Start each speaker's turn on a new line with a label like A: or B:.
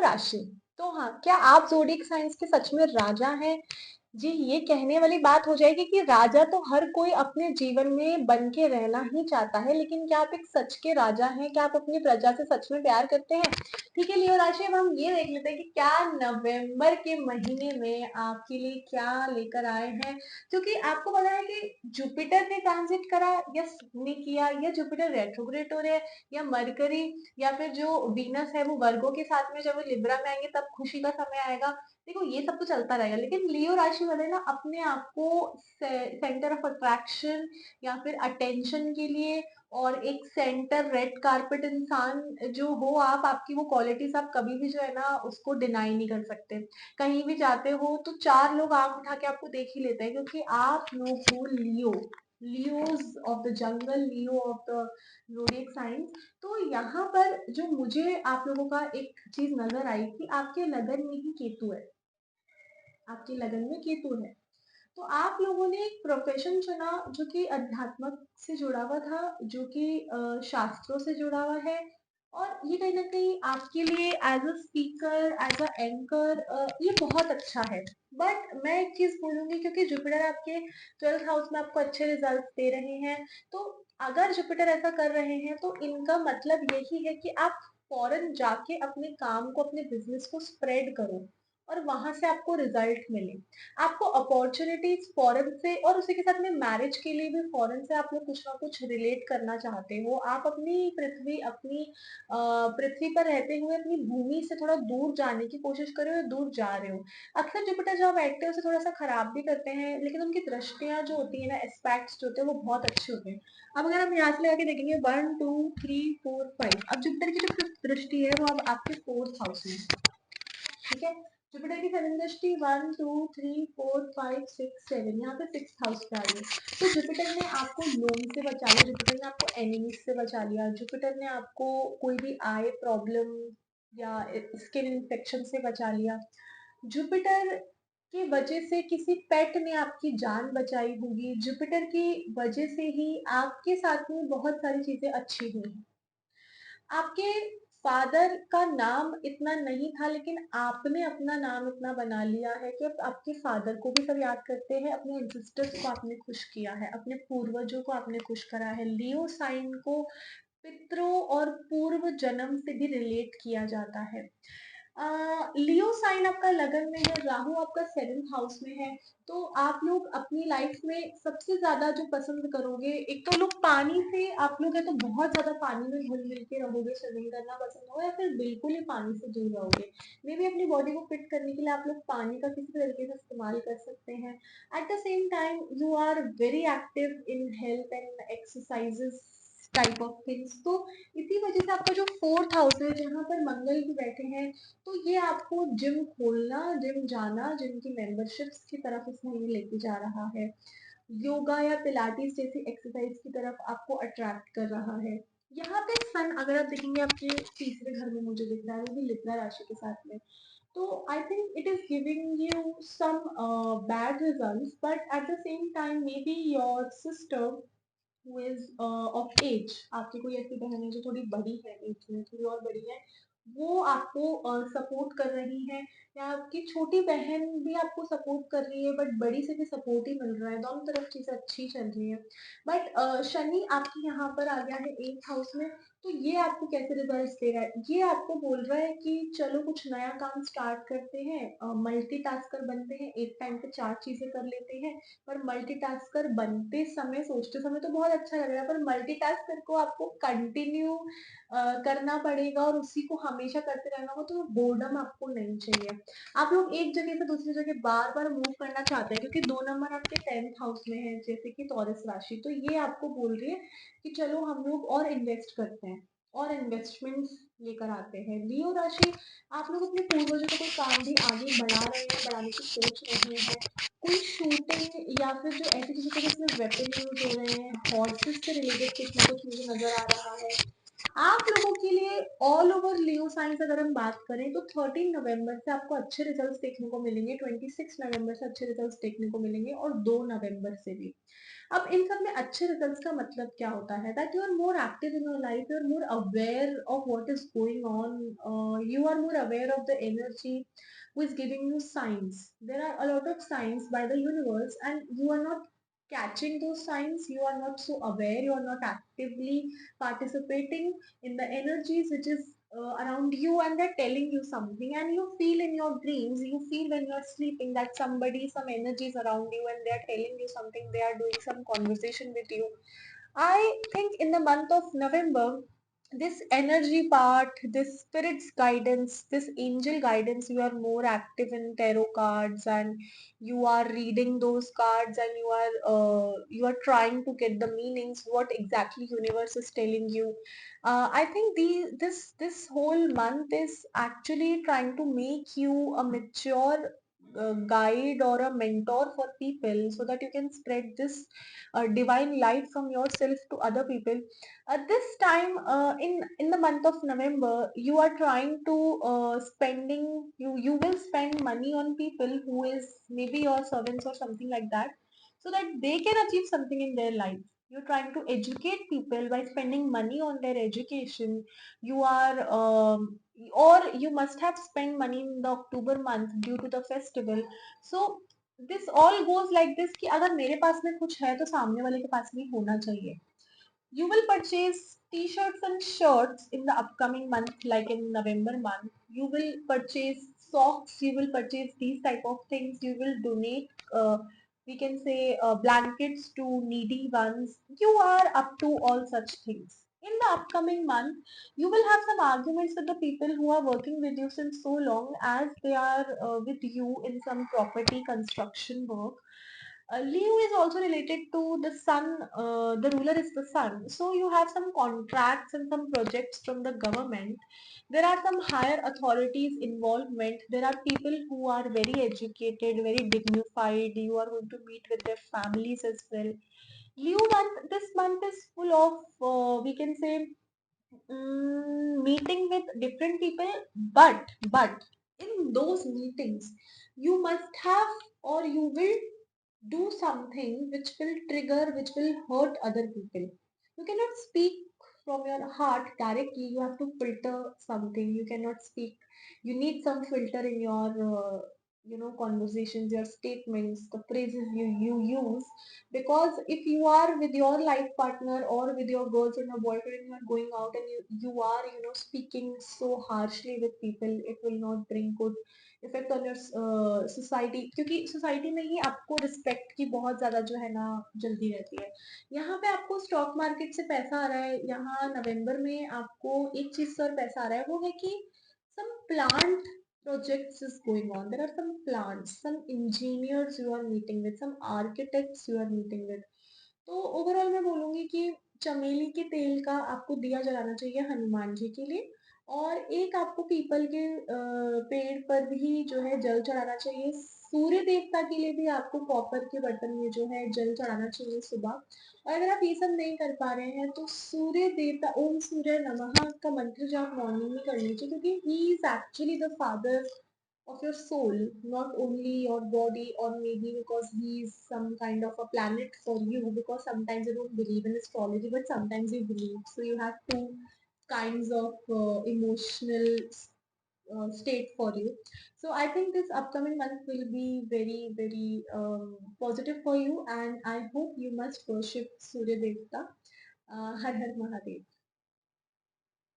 A: राशि। तो हाँ, क्या आप ज़ोडिएक साइंस के सच में राजा हैं? जी, ये कहने वाली बात हो जाएगी कि राजा तो हर कोई अपने जीवन में बन के रहना ही चाहता है, लेकिन क्या आप एक सच के राजा हैं? क्या आप अपनी प्रजा से सच में प्यार करते हैं? ठीक है, लियो राशि, अब हम ये देख लेते हैं कि क्या नवंबर के महीने में आपके लिए क्या लेकर आए हैं? क्योंकि आपको पता है कि जुपिटर ने ट्रांजिट करा या सन ने किया या जुपिटर रेट्रोग्रेड हो रहे हैं या मरकरी या फिर जो वीनस है वो वर्गो के साथ में जब वो लिब्रा में आएंगे तब खुशी का समय आएगा। देखो ये सब तो चलता रहेगा, लेकिन लियो राशि वाले ना अपने आप को सेंटर ऑफ अट्रैक्शन या फिर अटेंशन के लिए और एक सेंटर रेड कारपेट इंसान जो हो आप, आपकी वो क्वालिटीज आप कभी भी जो है ना उसको डिनाई नहीं कर सकते। कहीं भी जाते हो तो चार लोग आंख उठा के आपको देख ही लेते हैं, क्योंकि आप लोग हो leo, leos of the jungle, leo of the zodiac science. तो यहाँ पर जो मुझे आप लोगों का एक चीज नजर आई कि आपके लगन में ही केतु है, आपके लगन में केतु है। तो आप लोगों ने एक प्रोफेशन चुना जो कि अध्यात्मक से जुड़ा हुआ था, जो कि शास्त्रों से जुड़ा हुआ है, और ये कहीं ना कहीं आपके लिए as a speaker, as a anchor, ये बहुत अच्छा है। बट मैं एक चीज बोलूंगी, क्योंकि जुपिटर आपके 12th हाउस में आपको अच्छे रिजल्ट दे रहे हैं, तो अगर जुपिटर ऐसा कर रहे हैं तो इनका मतलब यही है कि आप फॉरेन जाके अपने काम को, अपने बिजनेस को स्प्रेड करो और वहां से आपको रिजल्ट मिले। आपको अपॉर्चुनिटीज फॉरेन से, और उसी के साथ में मैरिज के लिए भी फॉरेन से आप लोग कुछ ना कुछ रिलेट करना चाहते हो। आप अपनी पृथ्वी, अपनी पृथ्वी पर रहते हुए अपनी भूमि से थोड़ा दूर जाने की कोशिश कर रहे हो, दूर जा रहे हो। अक्सर जुपिटर जहाँ बैठते हैं उसे थोड़ा सा खराब भी करते हैं, लेकिन उनकी दृष्टियां जो होती है ना, एस्पेक्ट्स जो होते हैं वो बहुत अच्छे होते हैं। अब अगर हम यहाँ से लगा के देखेंगे 1 2 3 4 5, अब जुपिटर की जो फिफ्थ दृष्टि है वो अब आपके 4th हाउस में है। ठीक है, जुपिटर की सेवन दृष्टि 1 2 3 4 5 6 7, यहाँ पे 6th हाउस पे आ रही है। तो जुपिटर ने आपको लोन से बचा लिया, जुपिटर ने आपको एनिमीज से बचा लिया, जुपिटर ने आपको कोई भी आई प्रॉब्लम या स्किन इन्फेक्शन से बचा लिया। जुपिटर की वजह से किसी पेट ने आपकी जान बचाई होगी, जुपिटर की वजह से ही आपके साथ में बहुत सारी चीजें अच्छी हुई हैं। आपके फादर का नाम इतना नहीं था, लेकिन आपने अपना नाम इतना बना लिया है कि अब आपके फादर को भी सब याद करते हैं, अपने एंसेस्टर्स को आपने खुश किया है, अपने पूर्वजों को आपने खुश करा है। लियो साइन को पितरों और पूर्व जन्म से भी रिलेट किया जाता है। लियो साइन आपका लगन में है, राहु आपका 7th हाउस में है। तो आप लोग अपनी लाइफ में सबसे ज्यादा जो पसंद करोगे, एक तो लोग पानी से, आप लोग है तो बहुत ज्यादा पानी में घुल मिल के रहोगे, स्विमिंग करना पसंद होगा, या फिर बिल्कुल ही पानी से दूर रहोगे। मे भी अपनी बॉडी को फिट करने के लिए आप लोग पानी का किसी तरीके से इस्तेमाल कर सकते हैं। At the same time you are very active in health and exercises type of things. तो इसी वजह से आपका जो 4th हाउस है जहाँ पर मंगल भी बैठे हैं, तो ये आपको जिम खोलना, जिम जाना, जिम की मेंबरशिप्स की तरफ इस महीने लेके जा रहा है। योगा या पिलाटीज जैसी एक्सरसाइज की तरफ आपको अट्रैक्ट कर रहा है। यहाँ पे सन अगर आप देखेंगे आपके तीसरे घर में मुझे दिख रहा है, वो भी लिब्रा राशि के साथ में। तो I think it is giving you some bad results, but at the same time maybe your sister who is of age, आपकी कोई ऐसी बहन है जो थोड़ी बड़ी है, एज में थोड़ी और बड़ी है, वो आपको सपोर्ट कर रही है, या आपकी छोटी बहन भी आपको सपोर्ट कर रही है, बट बड़ी से भी सपोर्ट ही मिल रहा है, दोनों तरफ चीजें अच्छी चल रही है। बट शनि आपके यहाँ पर आ गया है 8th हाउस में। तो ये आपको कैसे रिजल्ट दे रहा है? ये आपको बोल रहा है कि चलो कुछ नया काम स्टार्ट करते हैं, मल्टीटास्कर बनते हैं, एक टाइम पे चार चीजें कर लेते हैं। पर मल्टीटास्कर बनते समय, सोचते समय तो बहुत अच्छा लग रहा है, पर मल्टीटास्कर को आपको कंटिन्यू करना पड़ेगा और उसी को हमेशा करते रहना होगा, तो बोर्डम आपको नहीं चाहिए। आप लोग एक जगह से दूसरी जगह बार बार मूव करना चाहते हैं, क्योंकि 2 नंबर आपके 10th हाउस में है, जैसे कि टॉरस राशि, तो ये आपको बोल रही है कि चलो हम लोग और इन्वेस्ट करते हैं और इन्वेस्टमेंट्स लेकर आते हैं। लियो राशि, आप लोग अपने पूर्वजों का कोई काम भी आगे बढ़ा रहे हैं, बढ़ाने की सोच रहे हैं। कोई शूटिंग या फिर जो ऐसी चीजों को जिसमें वेपन यूज हो रहे हैं, हॉर्सेस से रिलेटेड कुछ ना कुछ मुझे नजर आ रहा है। आप लोगों के लिए ऑल ओवर लियो साइंस अगर हम बात करें तो 13 नवंबर से आपको अच्छे रिजल्ट्स देखने को मिलेंगे, 26 नवंबर से अच्छे रिजल्ट्स देखने को मिलेंगे और 2 नवंबर से भी। अब इन सब में अच्छे रिजल्ट्स का मतलब क्या होता है? That you are more active in your life, you are more aware of what is going on, you are more aware of the energy who is giving you signs. There are a lot of signs by the universe and you are not catching those signs, you are not so aware, you are not actively participating in the energies which is around you, and they're telling you something, and you feel in your dreams, you feel when you're sleeping that somebody, some energies around you, and they're telling you something, they are doing some conversation with you. I think in the month of November, this energy part, this spirit's guidance, this angel guidance, you are more active in tarot cards and you are reading those cards and you are trying to get the meanings, what exactly universe is telling you. I think this whole month is actually trying to make you a mature guide or a mentor for people so that you can spread this divine light from yourself to other people. At this time, in the month of November, you are trying to spending, you will spend money on people who is maybe your servants or something like that, so that they can achieve something in their life. You're trying to educate people by spending money on their education. You are or you must have spent money in the October month due to the festival. So this all goes like this कि अगर मेरे पास में कुछ है तो सामने वाले के पास में होना चाहिए. You will purchase t-shirts and shirts in the upcoming month, like in November month. You will purchase socks, you will purchase these type of things, you will donate, we can say, blankets to needy ones. You are up to all such things. In the upcoming month, you will have some arguments with the people who are working with you since so long, as they are with you in some property construction work. Leo is also related to the sun. The ruler is the sun. So you have some contracts and some projects from the government. There are some higher authorities involvement. There are people who are very educated, very dignified. You are going to meet with their families as well. Leo month, this month is full of, we can say, meeting with different people, but in those meetings, you must have, or you will do something which will trigger, which will hurt other people. You cannot speak from your heart directly. You have to filter something. You cannot speak. You need some filter in your, conversations, your statements, the phrases you use. Because if you are with your life partner or with your girlfriend or boyfriend, you are going out and you are, speaking so harshly with people, it will not bring good effect on your society, क्योंकि society में ही आपको respect की बहुत ज्यादा जो है ना जल्दी रहती है. यहाँ पे आपको स्टॉक मार्केट से पैसा आ रहा है, यहाँ नवंबर में आपको एक चीज से और पैसा आ रहा है, वो है कि some plant projects is going on. There are some plants, some engineers you are meeting with, some architects you are meeting with. तो ओवरऑल मैं बोलूंगी कि चमेली के तेल का आपको दिया जलाना चाहिए हनुमान जी के लिए, और एक आपको पीपल के पेड़ पर भी जो है जल चढ़ाना चाहिए. सूर्य देवता के लिए भी आपको कॉपर के बर्तन में जो है जल चढ़ाना चाहिए सुबह. और अगर आप ये सब नहीं कर पा रहे हैं तो सूर्य देवता, ओम सूर्य नमः का मंत्र जो आप मॉर्निंग में कर लीजिए, क्योंकि he is actually the father of your soul, not only your body, or maybe because he is some kind of a planet for you, because sometimes you don't believe in astrology, but sometimes you believe. So you have two kinds of emotional state for you. So I think this upcoming month will be very, very positive for you, and I hope you must worship Surya Devta. Har Har Mahadev.